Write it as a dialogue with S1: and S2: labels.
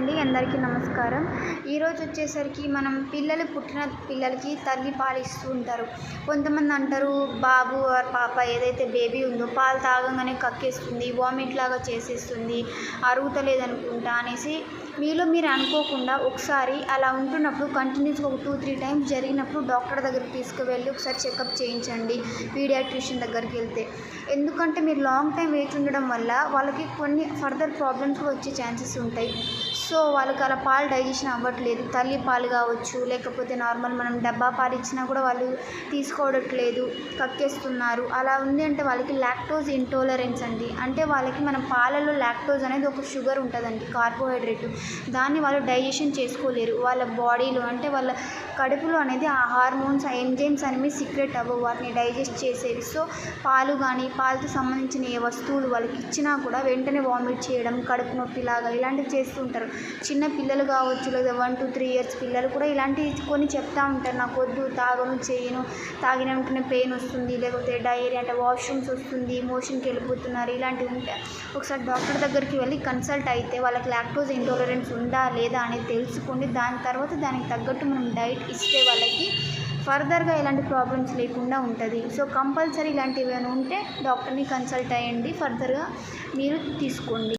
S1: అండి, అందరికీ నమస్కారం. ఈరోజు వచ్చేసరికి మనం పుట్టిన పిల్లలకి తల్లి పాలు ఇస్తూ ఉంటారు. కొంతమంది అంటారు బాబు ఆర్ పాప ఏదైతే బేబీ ఉందో పాలు తాగంగానే కక్కేస్తుంది, వామిట్ లాగా చేసేస్తుంది, అరుగుతలేదనుకుంటా అనేసి మీలో మీరు అనుకోకుండా ఒకసారి అలా ఉంటున్నప్పుడు కంటిన్యూస్గా ఒక 2-3 టైమ్స్ జరిగినప్పుడు డాక్టర్ దగ్గరికి తీసుకువెళ్ళి ఒకసారి చెకప్ చేయించండి, పీడియాట్రిషియన్ దగ్గరికి వెళ్తే. ఎందుకంటే మీరు లాంగ్ టైం వేచి ఉండడం వల్ల వాళ్ళకి కొన్ని ఫర్దర్ ప్రాబ్లమ్స్ వచ్చే ఛాన్సెస్ ఉంటాయి. సో వాళ్ళకి అలా పాలు డైజెషన్ అవ్వట్లేదు, తల్లి పాలు కావచ్చు, లేకపోతే నార్మల్ మనం డబ్బా పాలు ఇచ్చినా కూడా వాళ్ళు తీసుకోవట్లేదు, కక్కేస్తున్నారు. అలా ఉంది అంటే వాళ్ళకి లాక్టోజ్ ఇంటాలరెన్స్ అండి. అంటే వాళ్ళకి మన పాలలో లాక్టోజ్ అనేది ఒక షుగర్ ఉంటుందండి, కార్బోహైడ్రేట్. దాన్ని వాళ్ళు డైజెషన్ చేసుకోలేరు. వాళ్ళ బాడీలో అంటే వాళ్ళ కడుపులో అనేది ఆ హార్మోన్స్, ఆ ఎంజైమ్స్ అనేవి సీక్రెట్ అవ్వవు వాటిని డైజెస్ట్ చేసేవి. సో పాలు కానీ పాలతో సంబంధించిన ఏ వస్తువులు వాళ్ళకి ఇచ్చినా కూడా వెంటనే వామిట్ చేయడం, కడుపు నొప్పిలాగా ఇలాంటివి చేస్తూ ఉంటారు. చిన్న పిల్లలు కావచ్చు, లేదా 1-3 ఇయర్స్ పిల్లలు కూడా ఇలాంటివి కొన్ని చెప్తూ ఉంటారు, నాకు వద్దు, తాగను, చేయను, తాగిన వెంటనే పెయిన్ వస్తుంది, లేకపోతే డయేరియా అంటే వాష్రూమ్స్ వస్తుంది, మోషన్కి వెళ్ళిపోతున్నారు, ఇలాంటివి ఉంటాయి. ఒకసారి డాక్టర్ దగ్గరికి వెళ్ళి కన్సల్ట్ అయితే వాళ్ళకి లాక్టోజ్ ఇంటాలరెన్స్ ఉందా లేదా అనేది తెలుసుకోండి. దాని తర్వాత దానికి తగ్గట్టు మనం డైట్ ఇస్తే వాళ్ళకి ఫర్దర్గా ఎలాంటి ప్రాబ్లమ్స్ లేకుండా ఉంటుంది. సో కంపల్సరీ ఇలాంటివి ఏమైనా ఉంటే డాక్టర్ని కన్సల్ట్ అయ్యండి, ఫర్దర్గా మీరు తీసుకోండి.